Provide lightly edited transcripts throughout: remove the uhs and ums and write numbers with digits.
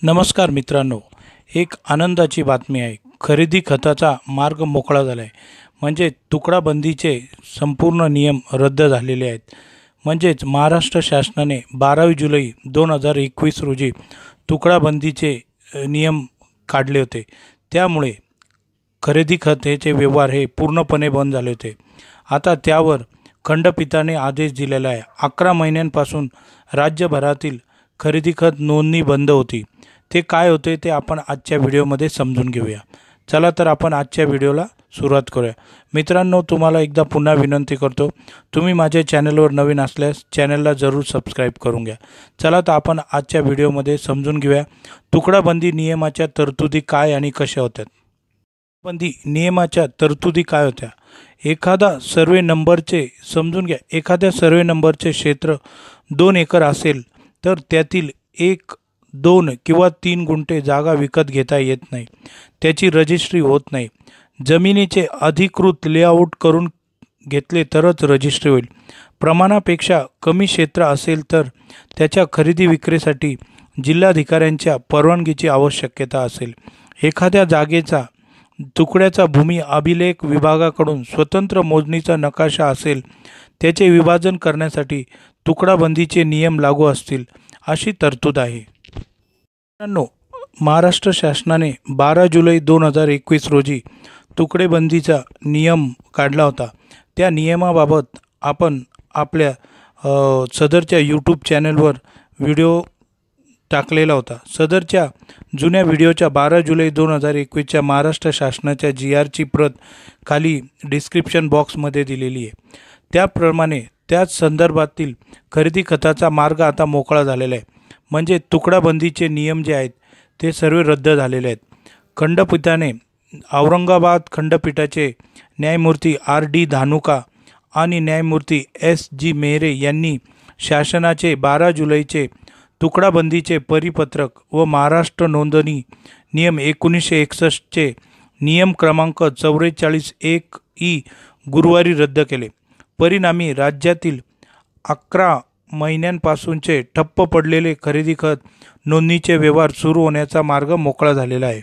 नमस्कार मित्रांनो, एक आनंदाची बातमी आहे। खरेदी खताचा मार्ग मोकळा झाला आहे। म्हणजे तुकडाबंदीचे संपूर्ण नियम रद्द झालेले आहेत। म्हणजेच महाराष्ट्र शासनाने 12 जुलै 2021 रोजी तुकडाबंदीचे नियम काढले होते। त्यामुळे खरेदी खताचे व्यवहार हे पूर्णपणे बंद झाले होते। आता त्यावर खंडपीठाने आदेश दिलेला आहे। 11 महिन्यांपासून राज्यभरातील खरेदी खत नोंदणी बंद होती। ते काय होते ते आपण आजच्या व्हिडिओमध्ये समजून घेऊया। चला तर आपण आजच्या व्हिडिओला सुरुवात करूया। मित्रांनो, तुम्हाला एकदा पुन्हा विनंती करतो, तुम्ही माझ्या चॅनलवर नवीन असल्यास चॅनलला जरूर सबस्क्राइब करून घ्या। चला तर आपण आजच्या व्हिडिओमध्ये समजून घेऊया तुकडाबंदी नियमाच्या तरतुदी काय आणि कशा होत्या। बंदी नियमाच्या तरतुदी काय होत्या? एखादा सर्वे नंबरचे समजून घ्या। एखाद्या सर्वे नंबरचे क्षेत्र 2 एकर असेल तर त्यातील 1, 2 किंवा 3 गुंठे जागा विकत घेता येत नाही। त्याची रजिस्ट्री होत नाही। जमिनीचे अधिकृत लेआउट करून घेतले तरच रजिस्ट्री होईल। प्रमाणापेक्षा कमी क्षेत्र असेल तर त्याच्या खरेदी विक्रीसाठी जिल्हाधिकाऱ्यांच्या परवानगीची आवश्यकता असेल। एखाद्या जागेचा तुकड्याचा भूमी अभिलेख विभागाकडून स्वतंत्र मोजणीचा नकाशा असेल, त्याचे विभाजन करण्यासाठी तुकडाबंदीचे नियम लागू असतील, अशी तरतूद आहे। मित्रांनो, महाराष्ट्र शासनाने 12 जुलै 2021 रोजी तुकडेबंदीचा नियम काढला होता। त्या नियमाबाबत आपण आपल्या सदरच्या यूट्यूब चॅनलवर व्हिडिओ टाकलेला होता। सदरच्या जुन्या व्हिडिओच्या 12 जुलै 2021च्या महाराष्ट्र शासनाच्या GRची प्रत खाली डिस्क्रिप्शन बॉक्समध्ये दिलेली आहे। त्याप्रमाणे त्याच संदर्भातील खरेदी खताचा मार्ग आता मोकळा झालेला आहे। म्हणजे तुकडाबंदीचे नियम जे आहेत ते सर्व रद्द झालेले आहेत। खंडपीठाने औरंगाबाद खंडपीठाचे न्यायमूर्ती RD धानुका आणि न्यायमूर्ती SG मेहरे यांनी शासनाचे 12 जुलैचे तुकडाबंदीचे परिपत्रक व महाराष्ट्र नोंदणी नियम 1961चे नियम क्रमांक 44(1) गुरुवारी रद्द केले। परिणामी राज्यातील 11 महिन्यांपासूनचे ठप्प पडलेले खरेदी खत नोंदणीचे व्यवहार सुरू होण्याचा मार्ग मोकळा झालेला आहे।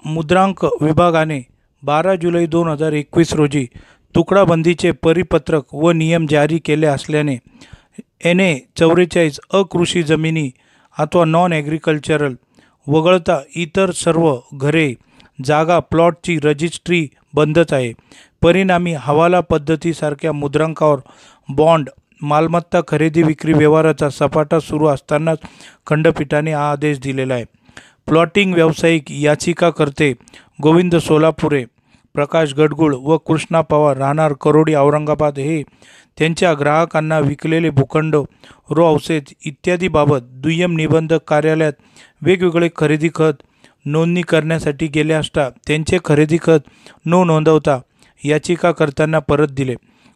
मुद्रांक विभागाने 12 जुलै 2021 रोजी तुकडाबंदीचे परिपत्रक व नियम जारी केले असल्याने NA 44 अकृषी जमिनी अथवा नॉन ॲग्रिकल्चरल वगळता इतर सर्व घरे, जागा, प्लॉटची रजिस्ट्री बंदच आहे। परिणामी हवाला पद्धतीसारख्या मुद्रांकावर बॉन्ड मालमत्ता खरेदी विक्री व्यवहाराचा सपाटा सुरू असतानाच खंडपीठाने हा आदेश दिलेला आहे। प्लॉटिंग व्यावसायिक याचिकाकर्ते गोविंद सोलापुरे, प्रकाश गडगुळ व कृष्णा पवार राहणार करोडी औरंगाबाद हे त्यांच्या ग्राहकांना विकलेले भूखंड, रो हाऊसेस इत्यादी बाबत दुय्यम निबंधक कार्यालयात वेगवेगळे खरेदी खत नोंदणी करण्यासाठी गेले असता त्यांचे खरेदी खत न नोंदवता याचिकाकर्त्यांना परत दिले।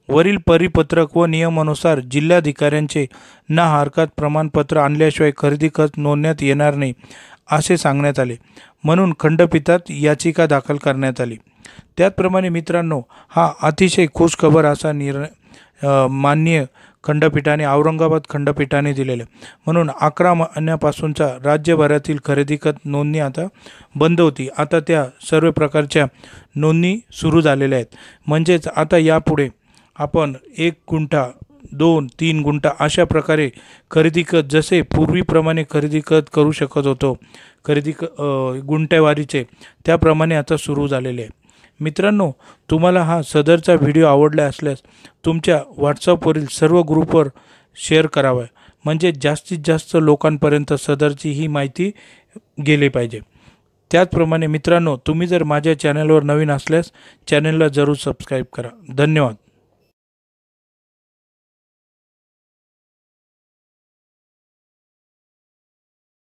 वरील परिपत्रक व नियमानुसार जिल्हाधिकाऱ्यांचे ना हरकत प्रमाणपत्र आणल्याशिवाय खरेदी खत नोंदण्यात येणार नाही, असे सांगण्यात आले। म्हणून खंडपीठात याचिका दाखल करण्यात आली। त्याचप्रमाणे मित्रांनो, हा अतिशय खुशखबर असा निर्णय माननीय खंडपीठाने औरंगाबाद खंडपीठाने दिलेला। म्हणून 11 महिन्यापासूनचा राज्यभरातील खरेदी खत नोंदणी आता बंद होती। आता त्या सर्व प्रकारच्या नोंदणी सुरू झालेल्या आहेत। म्हणजेच आता यापुढे आपण 1 गुंठा, 2, 3 गुंठा अशा प्रकारे खरेदी खत जसे पूर्वीप्रमाणे खरेदी खत करू शकत होतो गुंठेवारीचे, त्याप्रमाणे आता सुरू झालेले आहे। मित्रांनो, तुम्हाला हा सदरचा व्हिडिओ आवडला असल्यास तुमच्या व्हॉट्सअपवरील सर्व ग्रुपवर शेअर करावा, म्हणजे जास्तीत जास्त लोकांपर्यंत सदरची ही माहिती गेली पाहिजे। त्याचप्रमाणे मित्रांनो, तुम्ही जर माझ्या चॅनलवर नवीन असल्यास चॅनलला जरूर सबस्क्राइब करा। धन्यवाद।